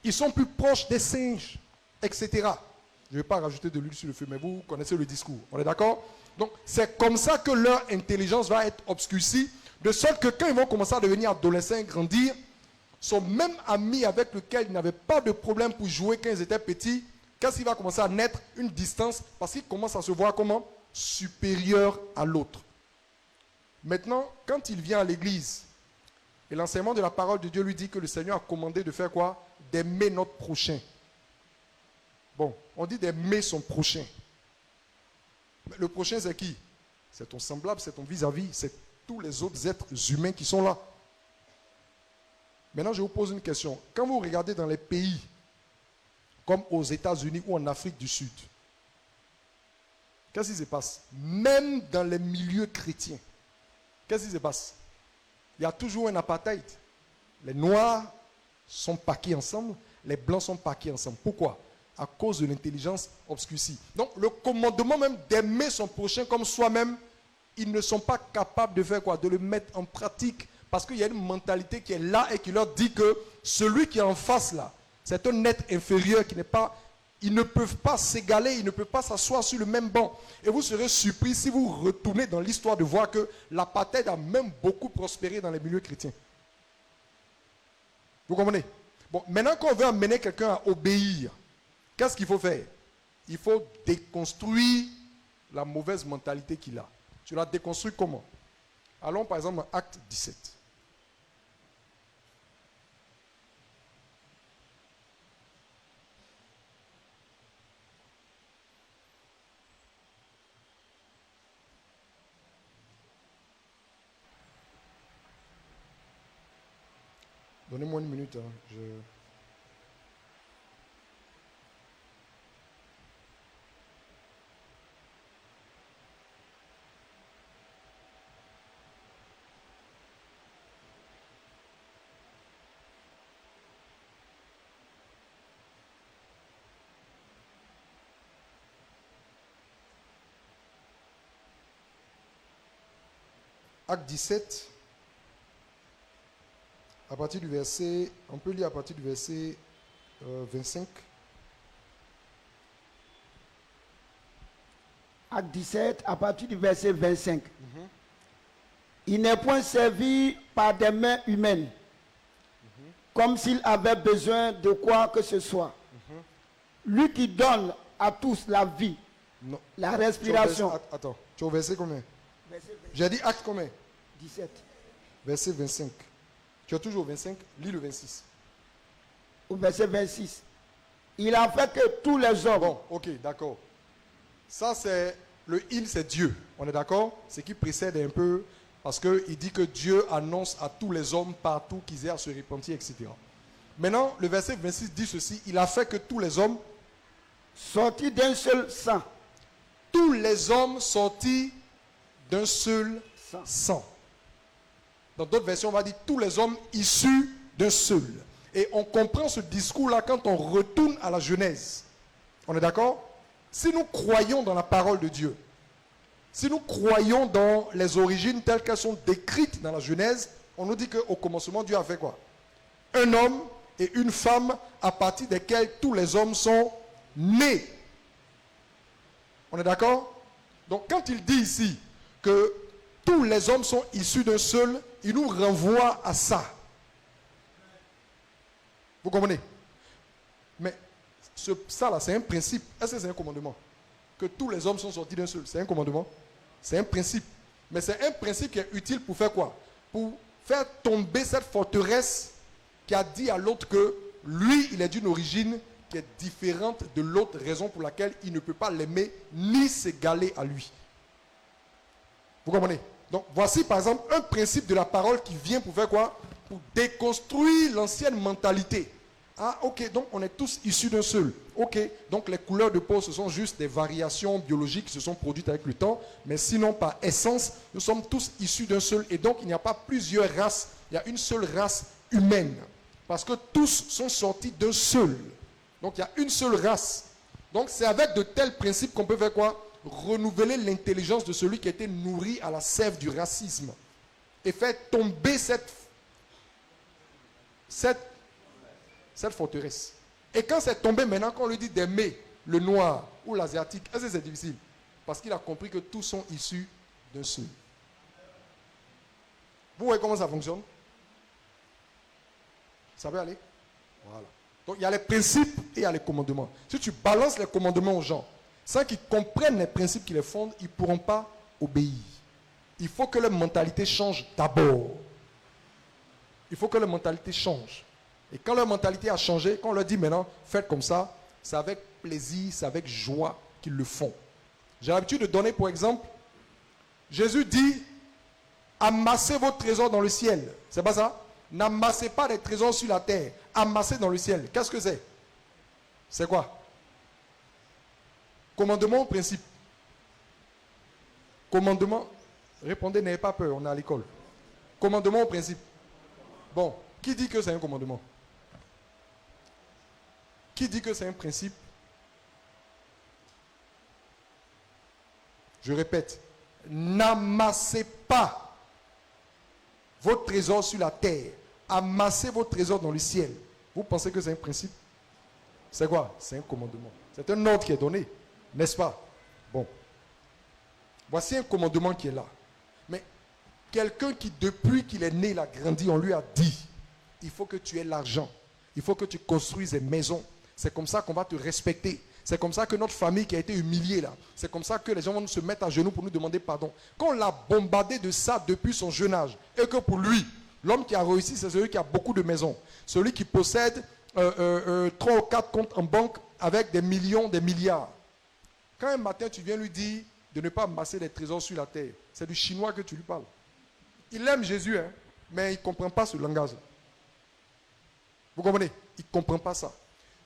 Ils sont plus proches des singes, etc. Je ne vais pas rajouter de l'huile sur le feu, mais vous connaissez le discours. On est d'accord? Donc, c'est comme ça que leur intelligence va être obscurcie, de sorte que quand ils vont commencer à devenir adolescents et grandir, son même ami avec lequel ils n'avaient pas de problème pour jouer quand ils étaient petits, quand il va commencer à naître une distance, parce qu'il commence à se voir comment? Supérieur à l'autre. Maintenant, quand il vient à l'église, et l'enseignement de la parole de Dieu lui dit que le Seigneur a commandé de faire quoi? D'aimer notre prochain. Bon, on dit d'aimer son prochain. Mais le prochain, c'est qui? C'est ton semblable, c'est ton vis-à-vis, c'est tous les autres êtres humains qui sont là. Maintenant, je vous pose une question. Quand vous regardez dans les pays, comme aux États-Unis ou en Afrique du Sud, qu'est-ce qui se passe? Même dans les milieux chrétiens, qu'est-ce qui se passe? Il y a toujours un apartheid. Les Noirs sont paqués ensemble, les Blancs sont paqués ensemble. Pourquoi? À cause de l'intelligence obscurcie. Donc, le commandement même d'aimer son prochain comme soi-même, ils ne sont pas capables de faire quoi? De le mettre en pratique. Parce qu'il y a une mentalité qui est là et qui leur dit que celui qui est en face là, c'est un être inférieur qui n'est pas... Ils ne peuvent pas s'égaler, ils ne peuvent pas s'asseoir sur le même banc. Et vous serez surpris si vous retournez dans l'histoire de voir que l'apartheid a même beaucoup prospéré dans les milieux chrétiens. Vous comprenez? Bon, maintenant qu'on veut amener quelqu'un à obéir, qu'est-ce qu'il faut faire? Il faut déconstruire la mauvaise mentalité qu'il a. Tu la déconstruis comment? Allons par exemple à Acte 17. Donnez-moi une minute. Hein. Acte 17. À partir du verset, on peut lire à partir du verset 25. Acte 17, à partir du verset 25. Il n'est point servi par des mains humaines, comme s'il avait besoin de quoi que ce soit. Lui qui donne à tous la vie, Non. la respiration. Attends, tu es au verset combien? Verset J'ai dit acte combien? 17. Verset 25. Tu es toujours au 25, lis le 26. Au verset 26. Il a fait que tous les hommes. Bon, ok, d'accord. Ça, c'est le il, c'est Dieu. On est d'accord? Ce qui précède un peu, parce qu'il dit que Dieu annonce à tous les hommes partout qu'ils aient à se repentir, etc. Maintenant, le verset 26 dit ceci: il a fait que tous les hommes, sortis d'un seul sang, tous les hommes sortis d'un seul sang. Dans d'autres versions, on va dire tous les hommes issus d'un seul. Et on comprend ce discours-là quand on retourne à la Genèse. On est d'accord? Si nous croyons dans la parole de Dieu, si nous croyons dans les origines telles qu'elles sont décrites dans la Genèse, on nous dit qu'au commencement, Dieu a fait quoi? Un homme et une femme à partir desquels tous les hommes sont nés. On est d'accord? Donc quand il dit ici que tous les hommes sont issus d'un seul, il nous renvoie à ça. Vous comprenez? Mais ça là, c'est un principe. Est-ce que c'est un commandement? Que tous les hommes sont sortis d'un seul, c'est un commandement? C'est un principe. Mais c'est un principe qui est utile pour faire quoi? Pour faire tomber cette forteresse qui a dit à l'autre que lui, il est d'une origine qui est différente de l'autre, raison pour laquelle il ne peut pas l'aimer ni s'égaler à lui. Vous comprenez? Donc voici par exemple un principe de la parole qui vient pour faire quoi? Pour déconstruire l'ancienne mentalité. Ah ok, donc on est tous issus d'un seul. Ok, donc les couleurs de peau, ce sont juste des variations biologiques qui se sont produites avec le temps, mais sinon par essence, nous sommes tous issus d'un seul. Et donc il n'y a pas plusieurs races, il y a une seule race humaine. Parce que tous sont sortis d'un seul. Donc il y a une seule race. Donc c'est avec de tels principes qu'on peut faire quoi? Renouveler l'intelligence de celui qui a été nourri à la sève du racisme. Et faire tomber cette forteresse. Et quand c'est tombé maintenant, quand on lui dit d'aimer le noir ou l'asiatique, est-ce que c'est difficile? Parce qu'il a compris que tous sont issus d'un seul. Vous voyez comment ça fonctionne? Ça va aller? Voilà. Donc il y a les principes et il y a les commandements. Si tu balances les commandements aux gens, sans qu'ils comprennent les principes qui les fondent, ils ne pourront pas obéir. Il faut que leur mentalité change d'abord. Il faut que leur mentalité change. Et quand leur mentalité a changé, quand on leur dit maintenant, faites comme ça, c'est avec plaisir, c'est avec joie qu'ils le font. J'ai l'habitude de donner, pour exemple, Jésus dit, amassez vos trésors dans le ciel. C'est pas ça? N'amassez pas des trésors sur la terre. Amassez dans le ciel. Qu'est-ce que c'est? C'est quoi? Commandement ou principe? Commandement. Répondez, n'ayez pas peur, on est à l'école. Commandement ou principe? Bon, qui dit que c'est un commandement? Qui dit que c'est un principe? Je répète, n'amassez pas vos trésors sur la terre. Amassez vos trésors dans le ciel. Vous pensez que c'est un principe? C'est quoi? C'est un commandement. C'est un ordre qui est donné, n'est-ce pas? Bon. Voici un commandement qui est là. Mais quelqu'un qui, depuis qu'il est né, il a grandi, on lui a dit, il faut que tu aies l'argent. Il faut que tu construises des maisons. C'est comme ça qu'on va te respecter. C'est comme ça que notre famille qui a été humiliée là, c'est comme ça que les gens vont se mettre à genoux pour nous demander pardon. Quand on l'a bombardé de ça depuis son jeune âge, et que pour lui, l'homme qui a réussi, c'est celui qui a beaucoup de maisons. Celui qui possède 3 ou 4 comptes en banque avec des millions, des milliards. Quand un matin tu viens lui dire de ne pas amasser des trésors sur la terre, c'est du chinois que tu lui parles. Il aime Jésus, hein, mais il ne comprend pas ce langage. Vous comprenez? Il ne comprend pas ça.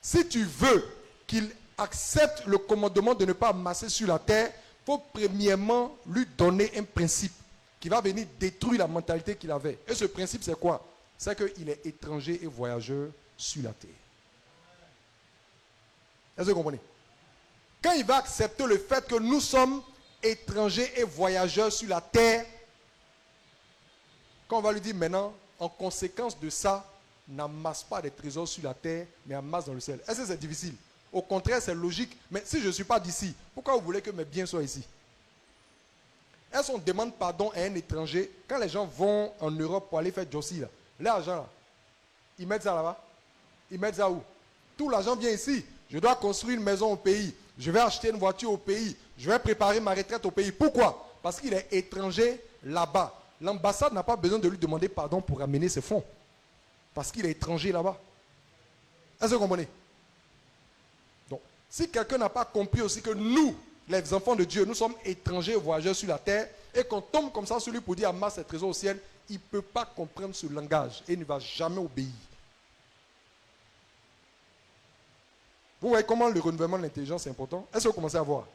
Si tu veux qu'il accepte le commandement de ne pas amasser sur la terre, il faut premièrement lui donner un principe qui va venir détruire la mentalité qu'il avait. Et ce principe, c'est quoi? C'est qu'il est étranger et voyageur sur la terre. Est-ce que vous comprenez? Quand il va accepter le fait que nous sommes étrangers et voyageurs sur la terre, quand on va lui dire maintenant, en conséquence de ça, n'amasse pas des trésors sur la terre, mais amasse dans le ciel. Est-ce que c'est difficile? Au contraire, c'est logique. Mais si je ne suis pas d'ici, pourquoi vous voulez que mes biens soient ici? Est-ce qu'on demande pardon à un étranger quand les gens vont en Europe pour aller faire Jossi là? L'argent là, ils mettent ça là-bas? Ils mettent ça où? Tout l'argent vient ici. Je dois construire une maison au pays. Je vais acheter une voiture au pays. Je vais préparer ma retraite au pays. Pourquoi? Parce qu'il est étranger là-bas. L'ambassade n'a pas besoin de lui demander pardon pour amener ses fonds. Parce qu'il est étranger là-bas. Est-ce que vous comprenez? Donc, si quelqu'un n'a pas compris aussi que nous, les enfants de Dieu, nous sommes étrangers voyageurs sur la terre, et qu'on tombe comme ça sur lui pour dire amasse ses trésors au ciel, il ne peut pas comprendre ce langage et il ne va jamais obéir. Vous voyez comment le renouvellement de l'intelligence est important? Est-ce que vous commencez à voir?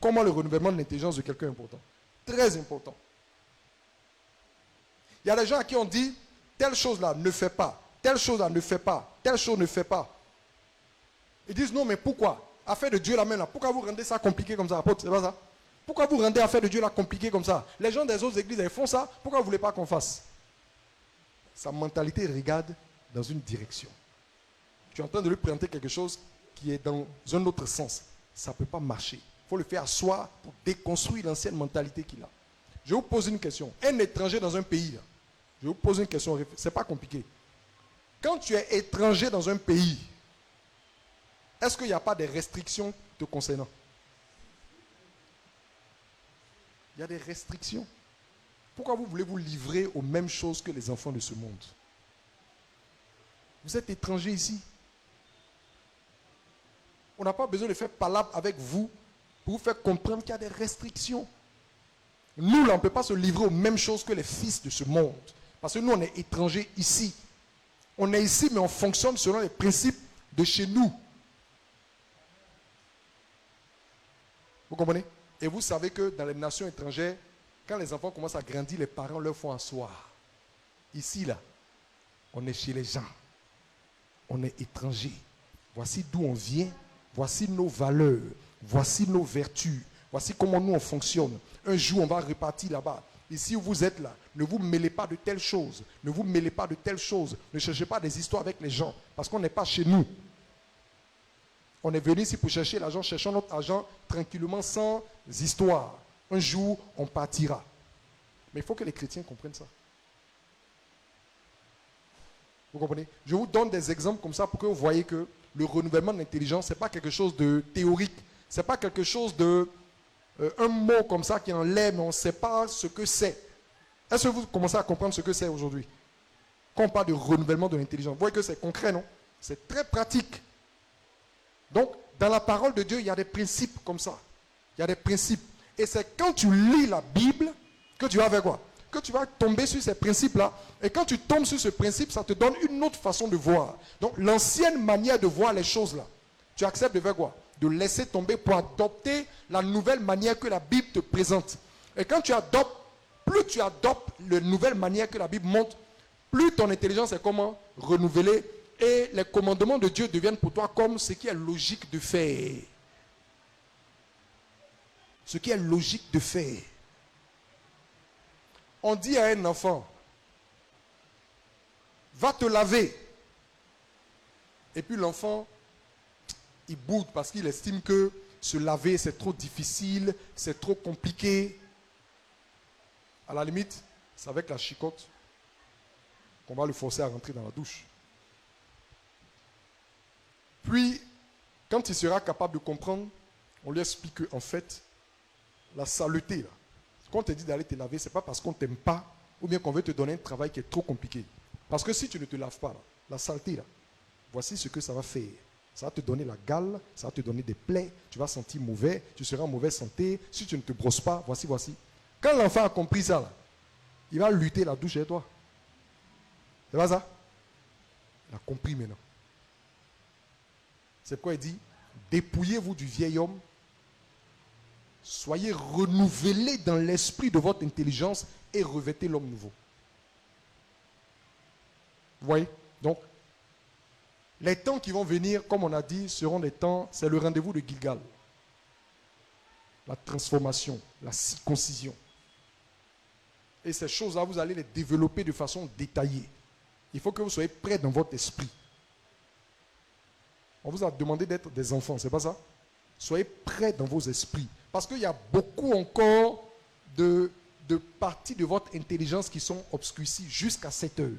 comment le renouvellement de l'intelligence de quelqu'un est important. Très important. Il y a des gens à qui on dit, telle chose-là ne fait pas, telle chose-là ne fait pas, telle chose ne fait pas. Ils disent, non, mais pourquoi? Affaire de Dieu la main là, pourquoi vous rendez ça compliqué comme ça, apôtre? C'est pas ça? Pourquoi vous rendez affaire de Dieu là compliqué comme ça? Les gens des autres églises, ils font ça, pourquoi vous ne voulez pas qu'on fasse? Sa mentalité regarde dans une direction. Tu es en train de lui présenter quelque chose qui est dans un autre sens. Ça ne peut pas marcher. Il faut le faire asseoir pour déconstruire l'ancienne mentalité qu'il a. Je vous pose une question. Un étranger dans un pays, là, je vous pose une question, ce n'est pas compliqué. Quand tu es étranger dans un pays, est-ce qu'il n'y a pas de restrictions te concernant? Il y a des restrictions. Pourquoi vous voulez vous livrer aux mêmes choses que les enfants de ce monde? Vous êtes étranger ici. On n'a pas besoin de faire palabre avec vous pour vous faire comprendre qu'il y a des restrictions. Nous, là, on ne peut pas se livrer aux mêmes choses que les fils de ce monde. Parce que nous, on est étrangers ici. On est ici, mais on fonctionne selon les principes de chez nous. Vous comprenez? Et vous savez que dans les nations étrangères, quand les enfants commencent à grandir, les parents leur font asseoir. Ici, là, on est chez les gens. On est étrangers. Voici d'où on vient. Voici nos valeurs. Voici nos vertus. Voici comment nous on fonctionne. Un jour, on va repartir là-bas. Ici où vous êtes là, ne vous mêlez pas de telles choses. Ne vous mêlez pas de telles choses. Ne cherchez pas des histoires avec les gens. Parce qu'on n'est pas chez nous. On est venu ici pour chercher l'argent. Cherchons notre argent tranquillement, sans histoire. Un jour, on partira. Mais il faut que les chrétiens comprennent ça. Vous comprenez? Je vous donne des exemples comme ça pour que vous voyez que le renouvellement de l'intelligence, ce n'est pas quelque chose de théorique. Ce n'est pas quelque chose de... un mot comme ça qui est en l'air, mais on ne sait pas ce que c'est. Est-ce que vous commencez à comprendre ce que c'est aujourd'hui? Quand on parle de renouvellement de l'intelligence, vous voyez que c'est concret, non? C'est très pratique. Donc, dans la parole de Dieu, il y a des principes comme ça. Il y a des principes. Et c'est quand tu lis la Bible que tu vas faire quoi? Que tu vas tomber sur ces principes-là. Et quand tu tombes sur ce principe, ça te donne une autre façon de voir. Donc, l'ancienne manière de voir les choses là, tu acceptes de faire quoi? De laisser tomber pour adopter la nouvelle manière que la Bible te présente. Et quand tu adoptes, plus tu adoptes la nouvelle manière que la Bible montre, plus ton intelligence est comment? Renouvelée. Et les commandements de Dieu deviennent pour toi comme ce qui est logique de faire. Ce qui est logique de faire. On dit à un enfant, va te laver. Et puis l'enfant, il boude parce qu'il estime que se laver c'est trop difficile, c'est trop compliqué. À la limite, c'est avec la chicotte qu'on va le forcer à rentrer dans la douche. Puis, quand il sera capable de comprendre, on lui explique qu'en fait, la saleté, là, quand on te dit d'aller te laver, ce n'est pas parce qu'on ne t'aime pas ou bien qu'on veut te donner un travail qui est trop compliqué. Parce que si tu ne te laves pas, là, la saleté, là, voici ce que ça va faire. Ça va te donner la gale, ça va te donner des plaies, tu vas sentir mauvais, tu seras en mauvaise santé. Si tu ne te brosses pas, voici. Quand l'enfant a compris ça, là, il va lutter la douche chez toi. C'est pas ça? Il a compris maintenant. C'est pourquoi il dit, dépouillez-vous du vieil homme, soyez renouvelés dans l'esprit de votre intelligence et revêtez l'homme nouveau. Vous voyez? Donc, les temps qui vont venir, comme on a dit, seront des temps, c'est le rendez-vous de Gilgal. La transformation, la circoncision. Et ces choses-là, vous allez les développer de façon détaillée. Il faut que vous soyez prêts dans votre esprit. On vous a demandé d'être des enfants, c'est pas ça? Soyez prêts dans vos esprits. Parce qu'il y a beaucoup encore de parties de votre intelligence qui sont obscurcies jusqu'à cette heure.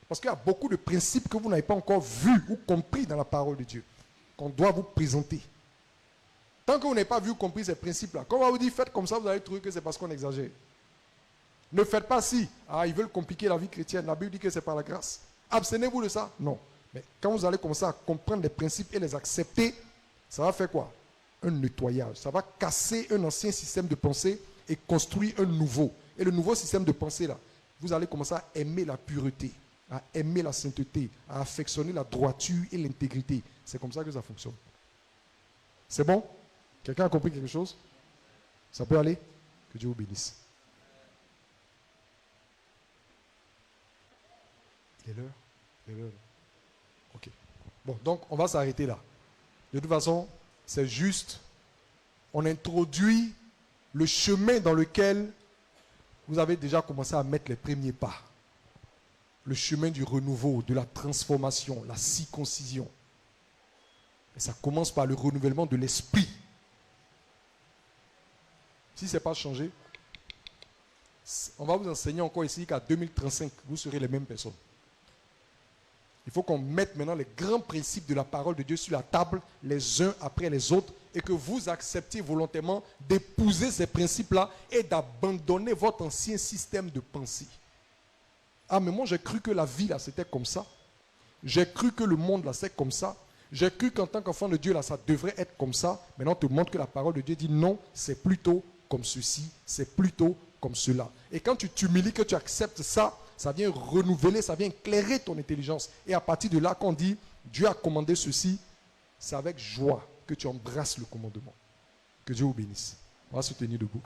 Parce qu'il y a beaucoup de principes que vous n'avez pas encore vus ou compris dans la parole de Dieu, qu'on doit vous présenter. Tant que vous n'avez pas vu ou compris ces principes-là, quand on va vous dire faites comme ça, vous allez trouver que c'est parce qu'on exagère. Ne faites pas si. Ah, ils veulent compliquer la vie chrétienne. La Bible dit que c'est par la grâce. Abstenez-vous de ça? Non. Mais quand vous allez commencer à comprendre les principes et les accepter, ça va faire quoi? Un nettoyage. Ça va casser un ancien système de pensée et construire un nouveau. Et le nouveau système de pensée, là, vous allez commencer à aimer la pureté, à aimer la sainteté, à affectionner la droiture et l'intégrité. C'est comme ça que ça fonctionne. C'est bon? Quelqu'un a compris quelque chose? Ça peut aller? Que Dieu vous bénisse. Il est l'heure? Il est l'heure. Ok. Bon, donc on va s'arrêter là. De toute façon, c'est juste, on introduit le chemin dans lequel vous avez déjà commencé à mettre les premiers pas. Le chemin du renouveau, de la transformation, la circoncision. Et ça commence par le renouvellement de l'esprit. Si ce n'est pas changé, on va vous enseigner encore ici qu'à 2035, vous serez les mêmes personnes. Il faut qu'on mette maintenant les grands principes de la parole de Dieu sur la table, les uns après les autres, et que vous acceptiez volontairement d'épouser ces principes-là et d'abandonner votre ancien système de pensée. Ah, mais moi j'ai cru que la vie là c'était comme ça. J'ai cru que le monde là c'est comme ça. J'ai cru qu'en tant qu'enfant de Dieu là ça devrait être comme ça. Maintenant on te montre que la parole de Dieu dit non, c'est plutôt comme ceci, c'est plutôt comme cela. Et quand tu t'humilies, que tu acceptes ça, ça vient renouveler, ça vient éclairer ton intelligence. Et à partir de là, qu'on dit, Dieu a commandé ceci, c'est avec joie que tu embrasses le commandement. Que Dieu vous bénisse. On va se tenir debout.